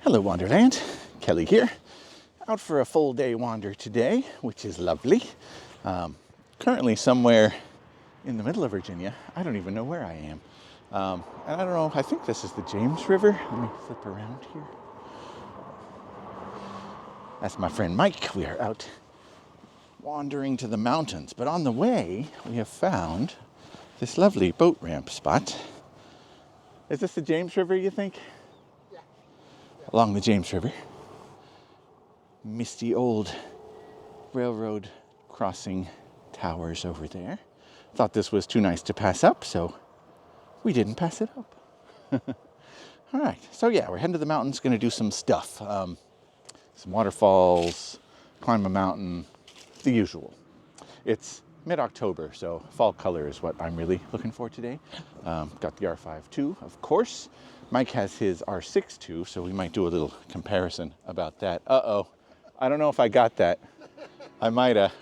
Hello Wonderland, Kelly here. Out for a full day wander today, which is lovely. Currently somewhere in the middle of Virginia. I don't even know where I am. And I don't know, I think this is the James River. Let me flip around here. That's my friend Mike. We are out wandering to the mountains. But on the way, we have found this lovely boat ramp spot. Is this the James River, you think? Yeah. Along the James River. Misty old railroad crossing towers over there. Thought this was too nice to pass up, so we didn't pass it up. All right, so yeah, we're heading to the mountains, gonna do some stuff. Some waterfalls, climb a mountain, the usual. It's mid-October, so fall color is what I'm really looking for today. Got the R5II, of course. Mike has his R6II, so we might do a little comparison about that. Uh-oh, I don't know if I got that. I might have.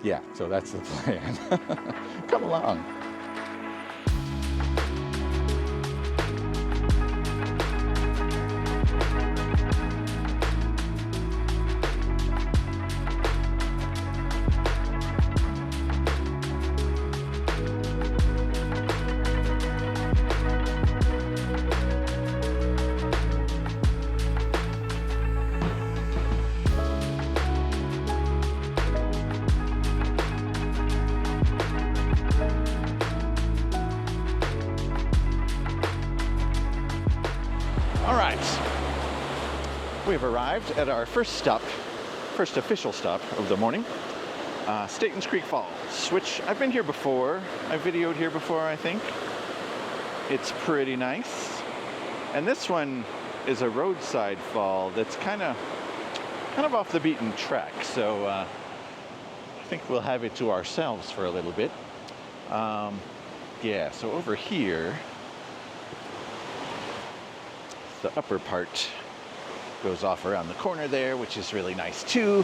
Yeah, so that's the plan. Come along. All right, we've arrived at our first official stop of the morning, Statons Creek Falls, which I've been here before. I videoed here before, I think. It's pretty nice. And this one is a roadside fall that's kind of off the beaten track. So I think we'll have it to ourselves for a little bit. Yeah, so over here, the upper part goes off around the corner there, which is really nice too.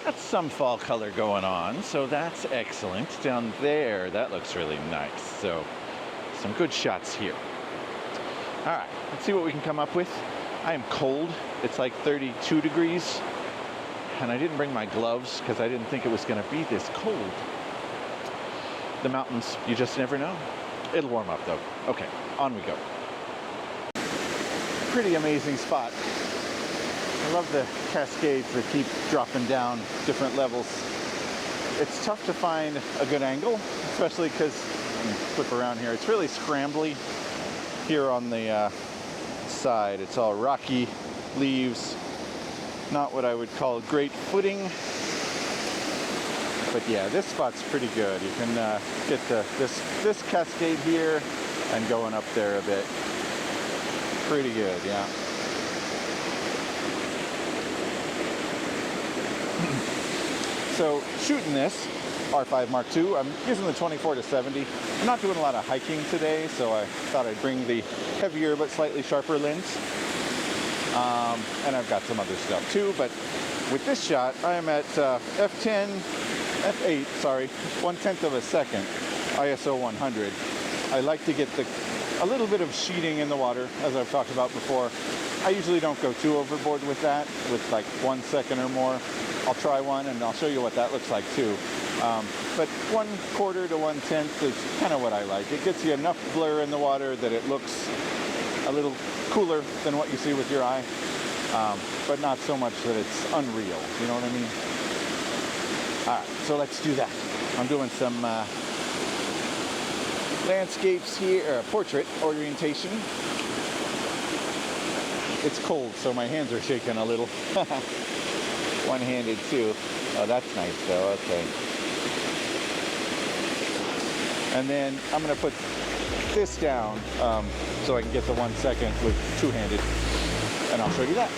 Got some fall color going on, so that's excellent. Down there, that looks really nice. So some good shots here. All right, let's see what we can come up with. I am cold. It's like 32 degrees, and I didn't bring my gloves because I didn't think it was going to be this cold. The mountains, you just never know. It'll warm up though. Okay, on we go. Pretty amazing spot. I love the cascades that keep dropping down different levels. It's tough to find a good angle, especially because, flip around here, it's really scrambly here on the side. It's all rocky, leaves, not what I would call great footing. But yeah, this spot's pretty good. You can get this cascade here and going up there a bit. Pretty good, yeah. So shooting this R5 Mark II, I'm using the 24-70. I'm not doing a lot of hiking today, so I thought I'd bring the heavier but slightly sharper lens. And I've got some other stuff too, but with this shot, I'm at f8, 1/10 of a second, ISO 100. I like to get a little bit of sheeting in the water, as I've talked about before. I usually don't go too overboard with that, with like 1 second or more. I'll try one and I'll show you what that looks like too. But 1/4 to 1/10 is kind of what I like. It gets you enough blur in the water that it looks a little cooler than what you see with your eye, but not so much that it's unreal, you know what I mean? All right, so let's do that. I'm doing some landscapes here, portrait orientation. It's cold, so my hands are shaking a little. One-handed too. Oh, that's nice though, okay. And then I'm gonna put this down so I can get the 1 second with two-handed, and I'll show you that.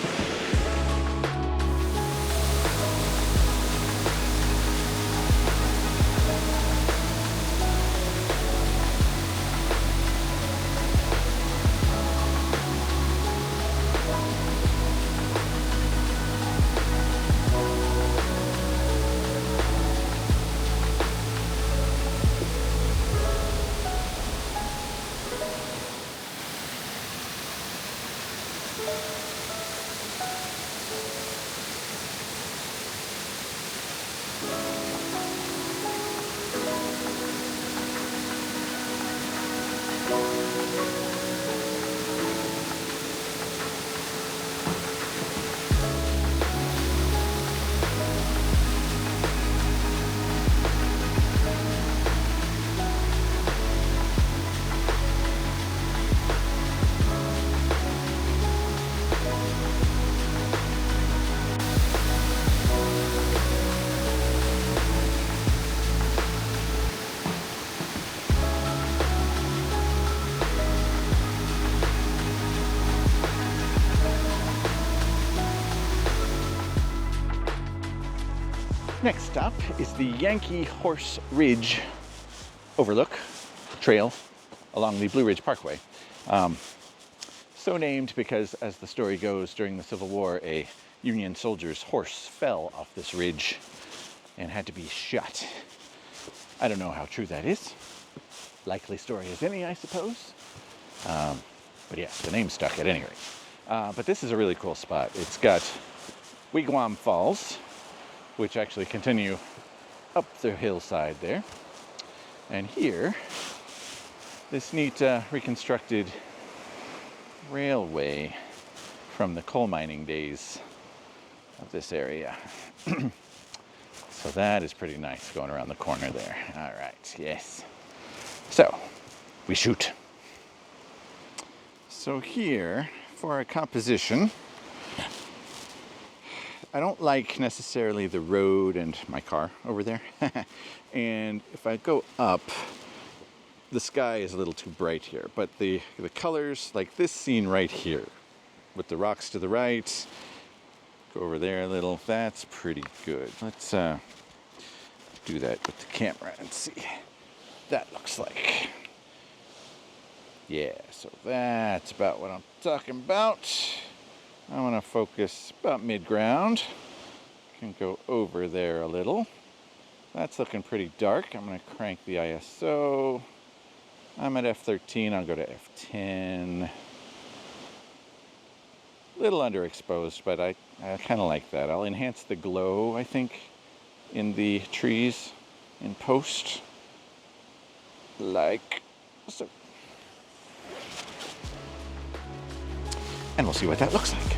Next stop is the Yankee Horse Ridge Overlook Trail along the Blue Ridge Parkway. So named because, as the story goes, during the Civil War, a Union soldier's horse fell off this ridge and had to be shot. I don't know how true that is. Likely story as any, I suppose. But yeah, the name stuck at any rate. But this is a really cool spot. It's got Wigwam Falls, which actually continue up the hillside there. And here, this neat reconstructed railway from the coal mining days of this area. So that is pretty nice going around the corner there. All right, yes. So, we shoot. So here, for a composition, I don't like necessarily the road and my car over there. And if I go up, the sky is a little too bright here. But the colors, like this scene right here, with the rocks to the right, go over there a little, that's pretty good. Let's do that with the camera and see what that looks like. Yeah, so that's about what I'm talking about. I want to focus about mid-ground. Can go over there a little. That's looking pretty dark. I'm going to crank the ISO. I'm at f13. I'll go to f10. A little underexposed, but I kind of like that. I'll enhance the glow, I think, in the trees in post. Like so. And we'll see what that looks like.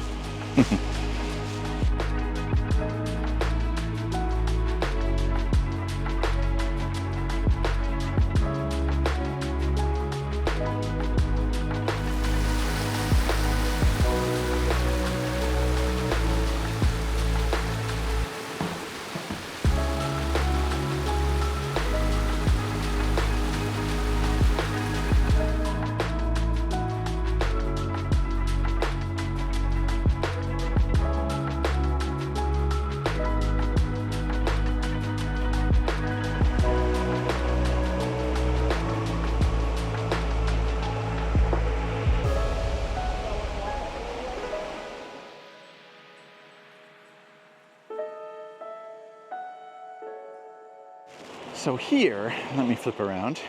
So here, let me flip around.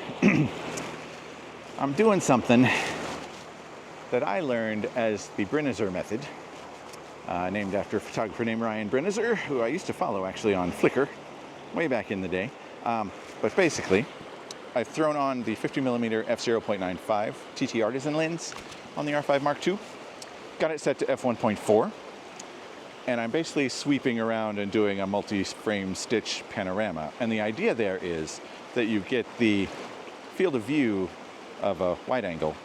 I'm doing something that I learned as the Brennizer method, named after a photographer named Ryan Brennizer, who I used to follow actually on Flickr way back in the day. But basically, I've thrown on the 50mm f/0.95 TTArtisan lens on the R5 Mark II, got it set to f1.4, and I'm basically sweeping around and doing a multi-frame stitch panorama. And the idea there is that you get the field of view of a wide angle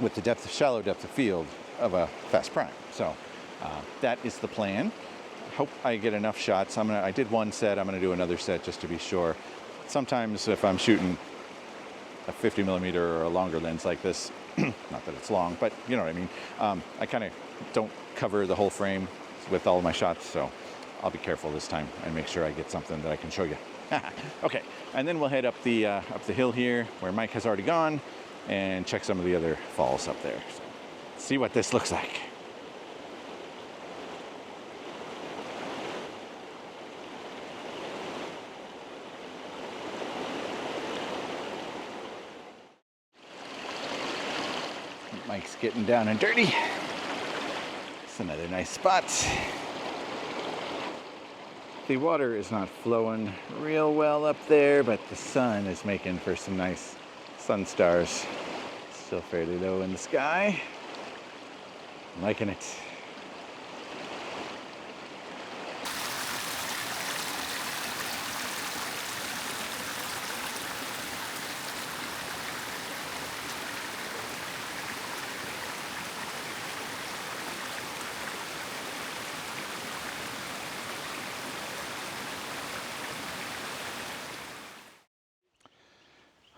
with the shallow depth of field of a fast prime. So that is the plan. Hope I get enough shots. I did one set, I'm gonna do another set just to be sure. Sometimes if I'm shooting a 50mm or a longer lens like this, not that it's long, but you know what I mean, I kind of don't cover the whole frame with all of my shots, so I'll be careful this time and make sure I get something that I can show you. Okay, and then we'll head up the hill here where Mike has already gone and check some of the other falls up there. So, see what this looks like. Mike's getting down and dirty. It's another nice spot. The water is not flowing real well up there, but the sun is making for some nice sun stars. Still fairly low in the sky. I'm liking it.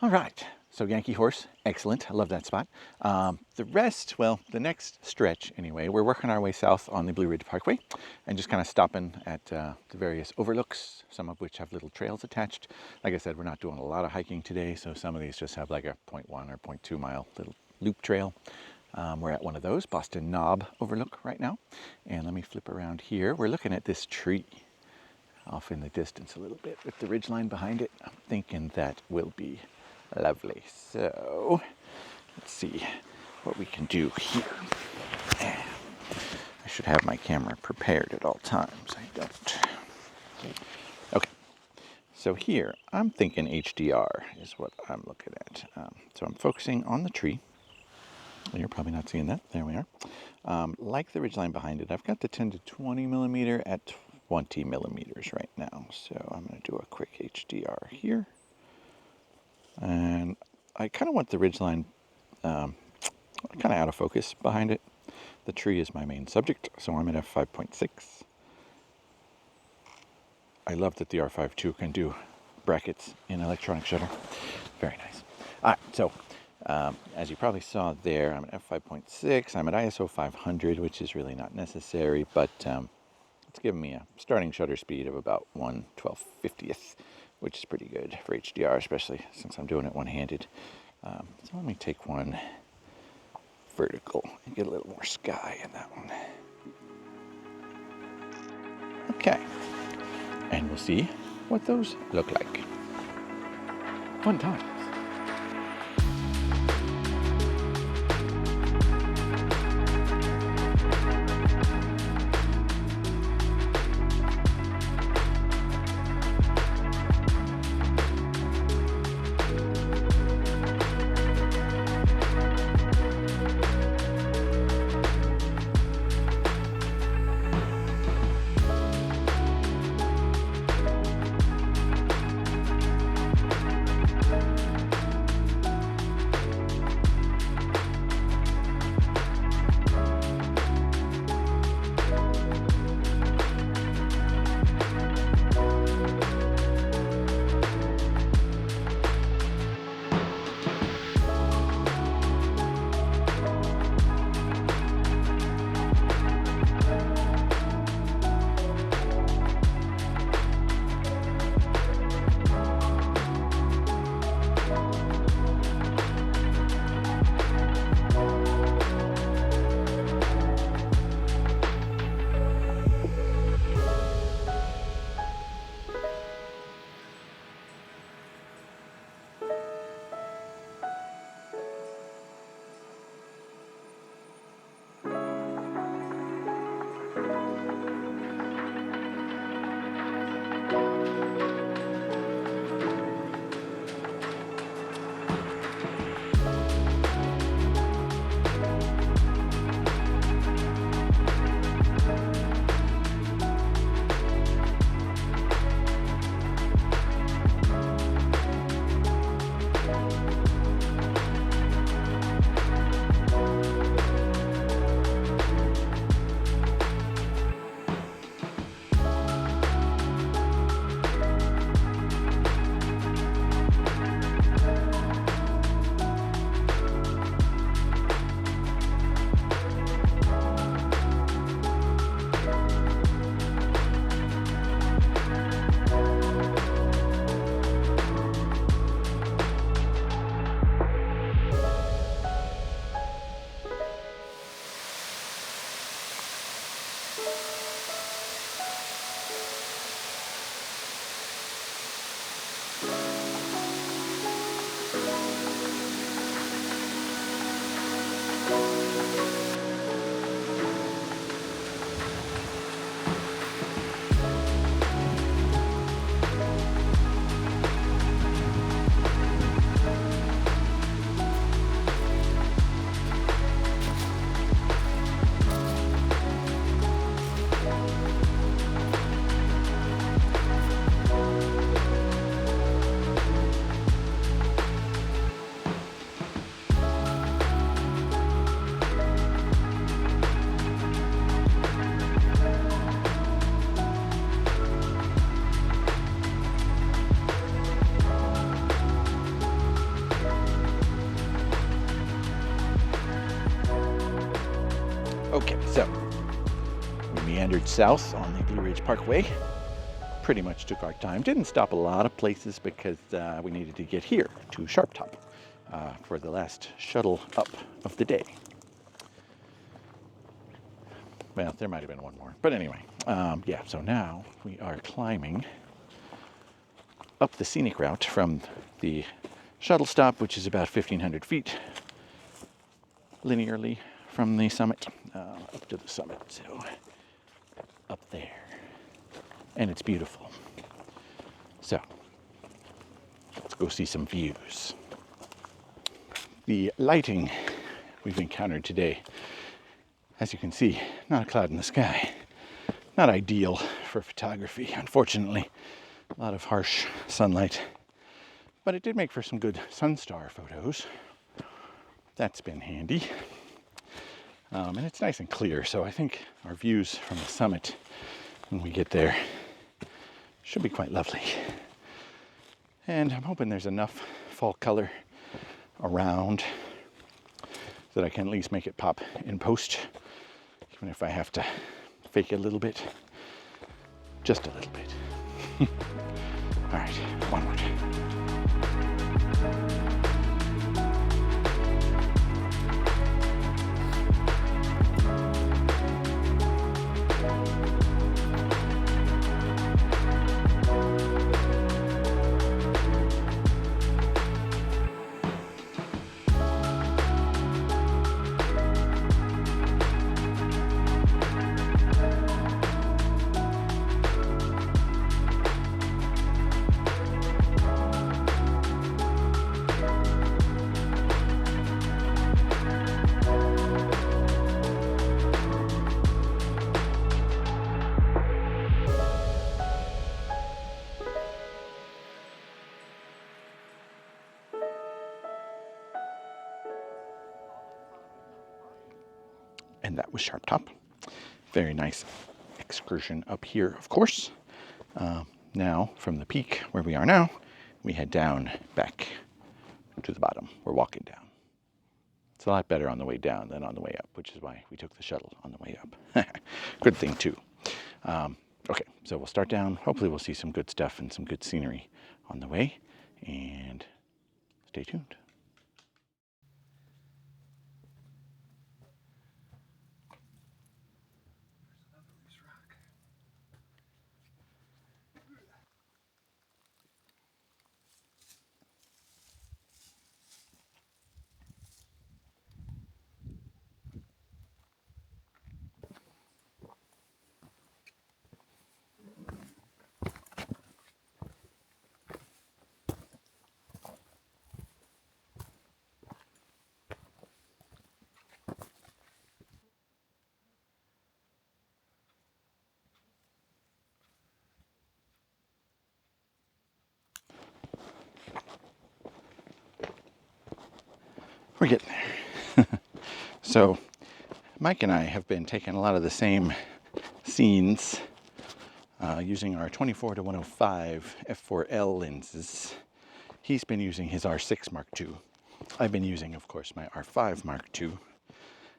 All right, So Yankee Horse, excellent. I love that spot. The rest, well, the next stretch anyway, we're working our way south on the Blue Ridge Parkway and just kind of stopping at the various overlooks, some of which have little trails attached. Like I said, we're not doing a lot of hiking today, so some of these just have like a 0.1 or 0.2 mile little loop trail. We're at one of those, Boston Knob Overlook right now. And let me flip around here. We're looking at this tree off in the distance a little bit with the ridgeline behind it. I'm thinking that will be lovely. So let's see what we can do here. I should have my camera prepared at all times. I don't. Okay. So here, I'm thinking HDR is what I'm looking at. So I'm focusing on the tree. You're probably not seeing that. There we are. Like the ridgeline behind it, I've got the 10 to 20 millimeter at 20 millimeters right now. So I'm going to do a quick HDR here. And I kind of want the ridgeline kind of out of focus behind it. The tree is my main subject, so I'm at f5.6. I love that the R5II can do brackets in electronic shutter. Very nice. All right, so as you probably saw there, I'm at f5.6. I'm at ISO 500, which is really not necessary, but it's giving me a starting shutter speed of about 1/1250th, which is pretty good for HDR, especially since I'm doing it one-handed. So let me take one vertical and get a little more sky in that one. Okay, and we'll see what those look like. Fun times. Okay, so we meandered south on the Blue Ridge Parkway. Pretty much took our time. Didn't stop a lot of places because we needed to get here to Sharp Top for the last shuttle up of the day. Well, there might have been one more, but anyway, yeah, so now we are climbing up the scenic route from the shuttle stop, which is about 1,500 feet linearly from the summit up to the summit. So up there, and it's beautiful. So let's go see some views. The lighting we've encountered today, as you can see, not a cloud in the sky. Not ideal for photography, unfortunately. A lot of harsh sunlight. But it did make for some good sunstar photos. That's been handy. And it's nice and clear, so I think our views from the summit when we get there should be quite lovely. And I'm hoping there's enough fall color around so that I can at least make it pop in post, even if I have to fake it a little bit, just a little bit. All right, onward. And that was Sharp Top. Very nice excursion up here, of course. Now, from the peak where we are now, we head down back to the bottom. We're walking down. It's a lot better on the way down than on the way up, which is why we took the shuttle on the way up. Good thing, too. Okay, so we'll start down. Hopefully we'll see some good stuff and some good scenery on the way. And stay tuned. We're getting there. So Mike and I have been taking a lot of the same scenes using our 24-105 f4L lenses. He's been using his R6 Mark II. I've been using, of course, my R5 Mark II.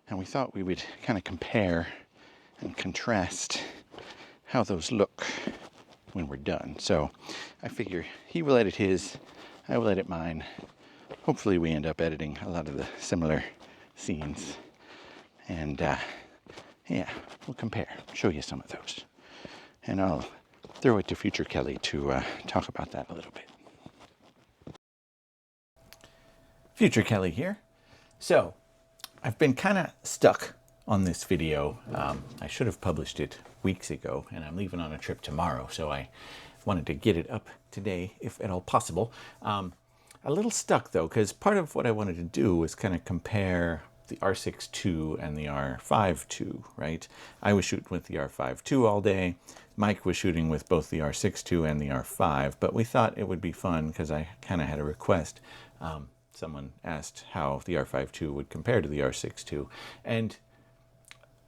And we thought we would kind of compare and contrast how those look when we're done. So I figure he will edit his, I will edit mine. Hopefully we end up editing a lot of the similar scenes. And yeah, we'll compare, show you some of those. And I'll throw it to future Kelly to talk about that a little bit. Future Kelly here. So I've been kind of stuck on this video. I should have published it weeks ago, and I'm leaving on a trip tomorrow, so I wanted to get it up today, if at all possible. A little stuck though, because part of what I wanted to do was kind of compare the R6II and the R5II, right? I was shooting with the R5II all day. Mike was shooting with both the R6II and the R5, but we thought it would be fun because I kind of had a request. Someone asked how the R5II would compare to the R6II, and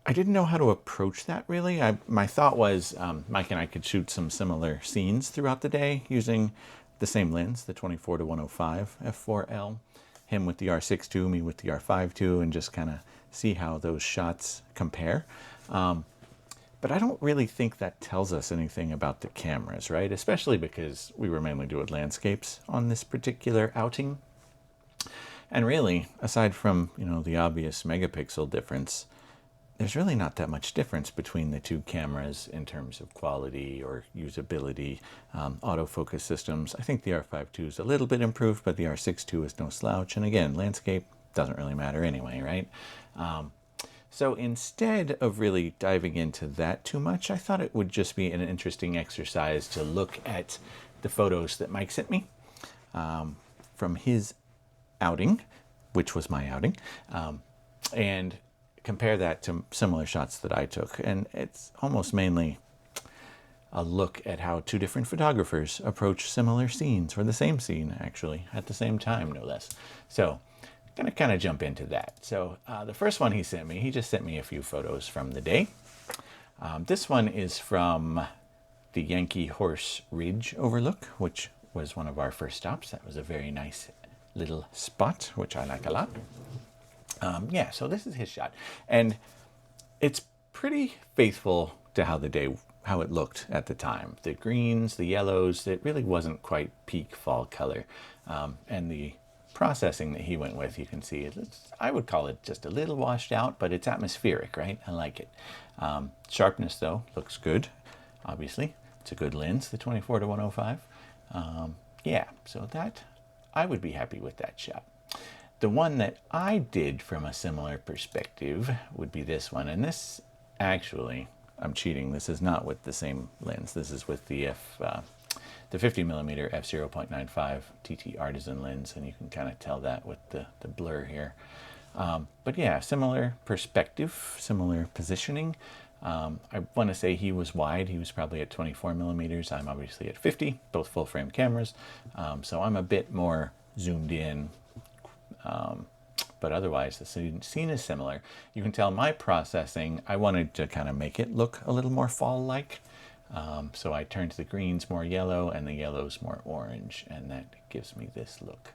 I didn't know how to approach that really. My thought was Mike and I could shoot some similar scenes throughout the day using the same lens, the 24-105 f4L. him with the R6II, me with the R5II, and just kind of see how those shots compare. But I don't really think that tells us anything about the cameras, right? Especially because we were mainly doing landscapes on this particular outing. And really, aside from, you know, the obvious megapixel difference, there's really not that much difference between the two cameras in terms of quality or usability, autofocus systems. I think the R5II is a little bit improved, but the R6II is no slouch. And again, landscape doesn't really matter anyway, right? So instead of really diving into that too much, I thought it would just be an interesting exercise to look at the photos that Mike sent me from his outing, which was my outing, and compare that to similar shots that I took. And it's almost mainly a look at how two different photographers approach similar scenes, or the same scene actually, at the same time, no less. So I'm gonna kind of jump into that. So the first one he sent me, he just sent me a few photos from the day. This one is from the Yankee Horse Ridge overlook, which was one of our first stops. That was a very nice little spot, which I like a lot. Yeah, so this is his shot, and it's pretty faithful to how it looked at the time. The greens, the yellows, it really wasn't quite peak fall color, and the processing that he went with, you can see I would call it just a little washed out, but it's atmospheric, right? I like it. Sharpness though looks good. Obviously, it's a good lens, the 24-105. Yeah, so that I would be happy with that shot. The one that I did from a similar perspective would be this one. And this actually, I'm cheating. This is not with the same lens. This is with the 50mm f/0.95 TTArtisan lens. And you can kind of tell that with the blur here. But yeah, similar perspective, similar positioning. I want to say he was wide. He was probably at 24mm. I'm obviously at 50, both full frame cameras. So I'm a bit more zoomed in. But otherwise the scene is similar. You can tell my processing, I wanted to kind of make it look a little more fall-like. So I turned the greens more yellow and the yellows more orange, and that gives me this look.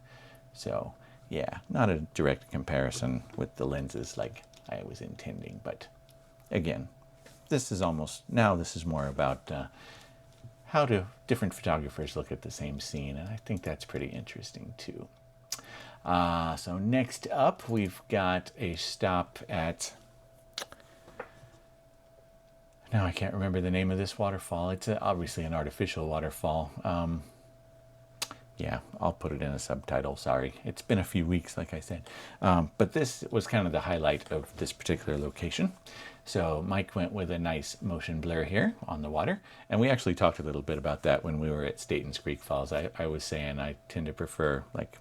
So yeah, not a direct comparison with the lenses like I was intending, but again, this is more about how do different photographers look at the same scene, and I think that's pretty interesting too. So next up, we've got a stop at, now I can't remember the name of this waterfall. It's obviously an artificial waterfall. Yeah, I'll put it in a subtitle, sorry. It's been a few weeks, like I said. But this was kind of the highlight of this particular location. So Mike went with a nice motion blur here on the water. And we actually talked a little bit about that when we were at Statons Creek Falls. I was saying I tend to prefer like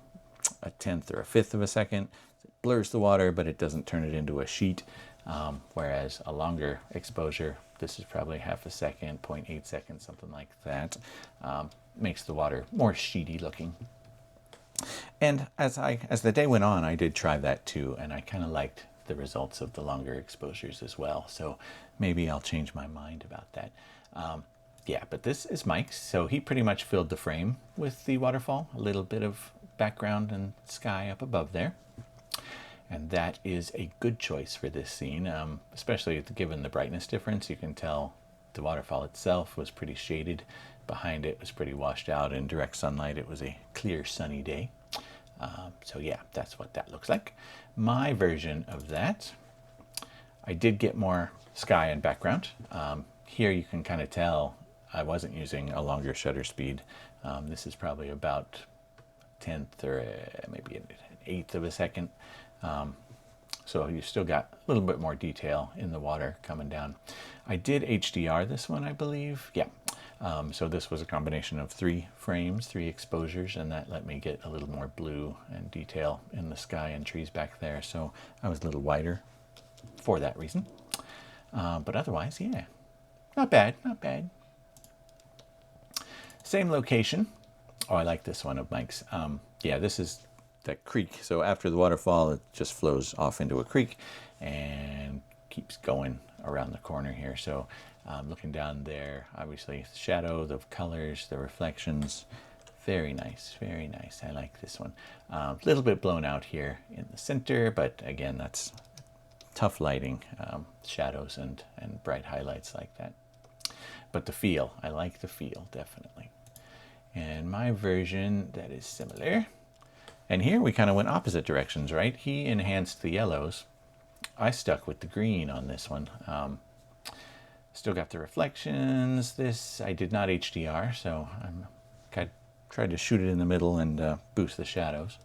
a 1/10 or a 1/5 of a second. It blurs the water, but it doesn't turn it into a sheet. Whereas a longer exposure, this is probably 1/2 second, 0.8 seconds, something like that, makes the water more sheety looking. And as the day went on, I did try that too, and I kind of liked the results of the longer exposures as well. So maybe I'll change my mind about that. Yeah, but this is Mike's. So he pretty much filled the frame with the waterfall, a little bit of background and sky up above there. And that is a good choice for this scene, especially given the brightness difference. You can tell the waterfall itself was pretty shaded. Behind it was pretty washed out. In direct sunlight, it was a clear, sunny day. So yeah, that's what that looks like. My version of that, I did get more sky and background. Here you can kind of tell I wasn't using a longer shutter speed. This is probably about 1/10 or maybe an 1/8 of a second. So you still got a little bit more detail in the water coming down. I did HDR this one, I believe. Yeah. So this was a combination of 3 frames, 3 exposures, and that let me get a little more blue and detail in the sky and trees back there. So I was a little wider for that reason. But otherwise, yeah, not bad, not bad. Same location. Oh, I like this one of Mike's. Yeah, this is that creek. So after the waterfall, it just flows off into a creek and keeps going around the corner here. So looking down there, obviously the shadow, the colors, the reflections, Very nice, very nice. I like this one. A little bit blown out here in the center, but again, that's tough lighting, shadows and bright highlights like that. But the feel, I like the feel, definitely. And my version, that is similar. And here we kind of went opposite directions, right? He enhanced the yellows. I stuck with the green on this one. Still got the reflections. This, I did not HDR, so I tried to shoot it in the middle and boost the shadows.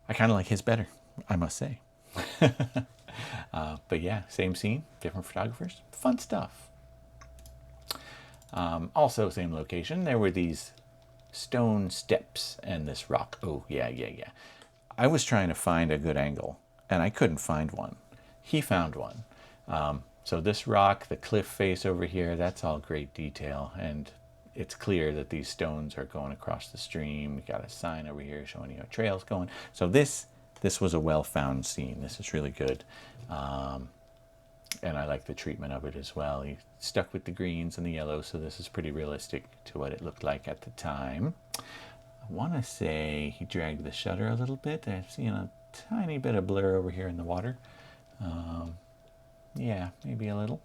I kind of like his better, I must say. But yeah, same scene, different photographers, fun stuff. Also same location, there were these stone steps and this rock. Oh yeah. I was trying to find a good angle and I couldn't find one. He found one. So this rock, the cliff face over here, that's all great detail, and it's clear that these stones are going across the stream. We got a sign over here showing you a trail's going. So this was a well-found scene. This is really good. And I like the treatment of it as well. He stuck with the greens and the yellows, so this is pretty realistic to what it looked like at the time. I want to say he dragged the shutter a little bit. I've seen a tiny bit of blur over here in the water. Yeah, maybe a little.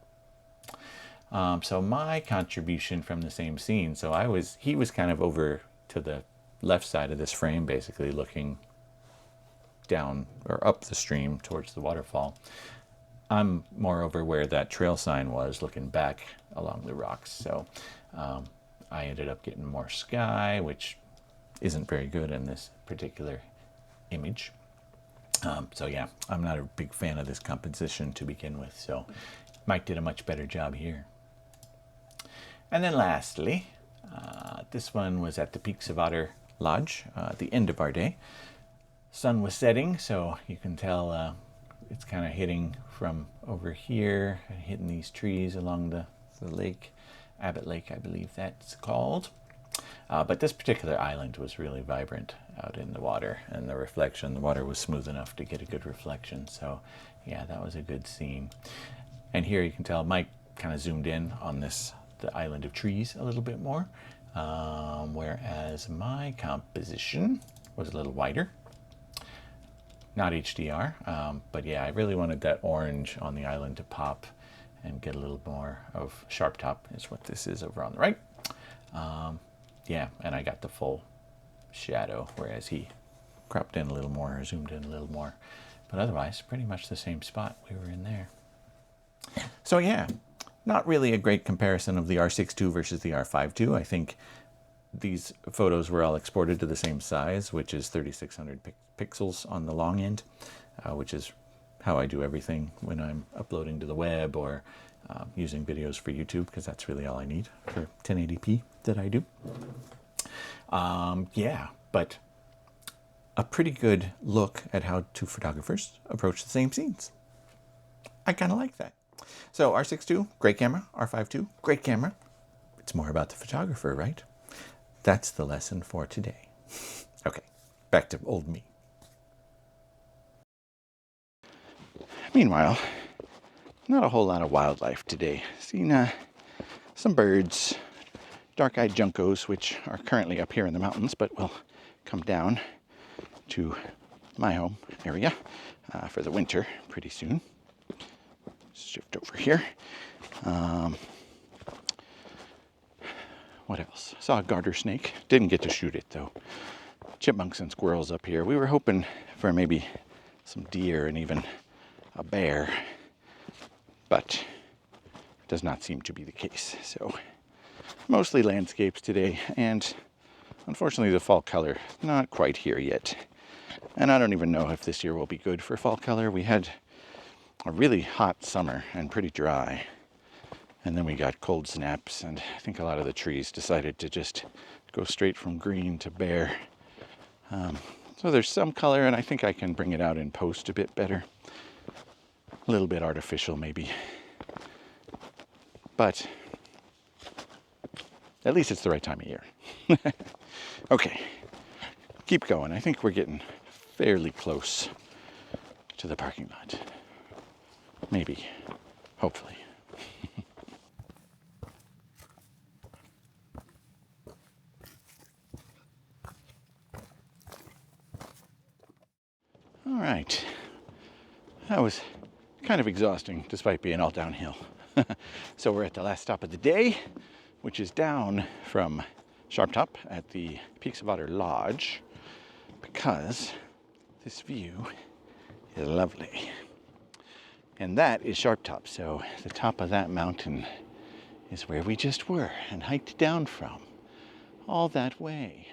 So my contribution from the same scene, so he was kind of over to the left side of this frame, basically looking down or up the stream towards the waterfall. I'm more over where that trail sign was, looking back along the rocks. So I ended up getting more sky, which isn't very good in this particular image. So yeah, I'm not a big fan of this composition to begin with, so Mike did a much better job here. And then lastly, this one was at the Peaks of Otter Lodge at the end of our day. Sun was setting, so you can tell it's kind of hitting from over here, hitting these trees along the lake, Abbott Lake, I believe that's called. But this particular island was really vibrant out in the water, and the reflection, the water was smooth enough to get a good reflection. So yeah, that was a good scene. And here you can tell Mike kind of zoomed in on the island of trees a little bit more, whereas my composition was a little wider. Not HDR, but yeah, I really wanted that orange on the island to pop and get a little more of sharp top, is what this is over on the right. Yeah, and I got the full shadow, whereas he cropped in a little more or zoomed in a little more. But otherwise, pretty much the same spot we were in there. So yeah, not really a great comparison of the R6II versus the R5II. I think these photos were all exported to the same size, which is 3600 pixels on the long end, which is how I do everything when I'm uploading to the web or using videos for YouTube, because that's really all I need for 1080p that I do. Yeah, but a pretty good look at how two photographers approach the same scenes. I kind of like that. So R6II, great camera. R5II, great camera. It's more about the photographer, right? That's the lesson for today. Okay, back to old me. Meanwhile, not a whole lot of wildlife today. Seen some birds, dark-eyed juncos, which are currently up here in the mountains, but will come down to my home area for the winter pretty soon. Shift over here. What else? Saw a garter snake. Didn't get to shoot it though. Chipmunks and squirrels up here. We were hoping for maybe some deer and even a bear, but it does not seem to be the case. So mostly landscapes today, and unfortunately the fall color not quite here yet. And I don't even know if this year will be good for fall color. We had a really hot summer and pretty dry, and then we got cold snaps, and I think a lot of the trees decided to just go straight from green to bare. So there's some color, and I think I can bring it out in post a bit better. A little bit artificial maybe, but at least it's the right time of year. Okay, keep going. I think we're getting fairly close to the parking lot. Maybe, hopefully. All right. That was kind of exhausting despite being all downhill. So we're at the last stop of the day, which is down from Sharp Top at the Peaks of Otter Lodge, because this view is lovely. And that is Sharp Top, so the top of that mountain is where we just were and hiked down from all that way,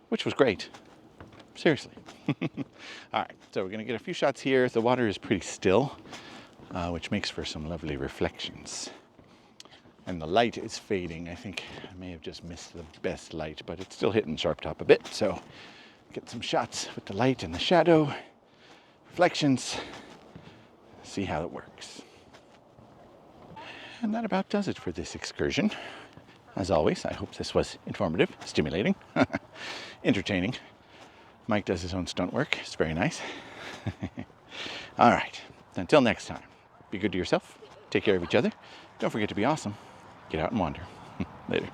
which was great. Seriously. All right, so we're gonna get a few shots here. The water is pretty still, which makes for some lovely reflections. And the light is fading. I think I may have just missed the best light, but it's still hitting Sharp Top a bit. So get some shots with the light and the shadow, reflections, see how it works. And that about does it for this excursion. As always, I hope this was informative, stimulating, entertaining. Mike does his own stunt work. It's very nice. All right. Until next time, be good to yourself. Take care of each other. Don't forget to be awesome. Get out and wander. Later.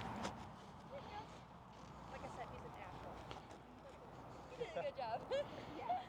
Like I said, he's a natural. You did a good job. Yeah.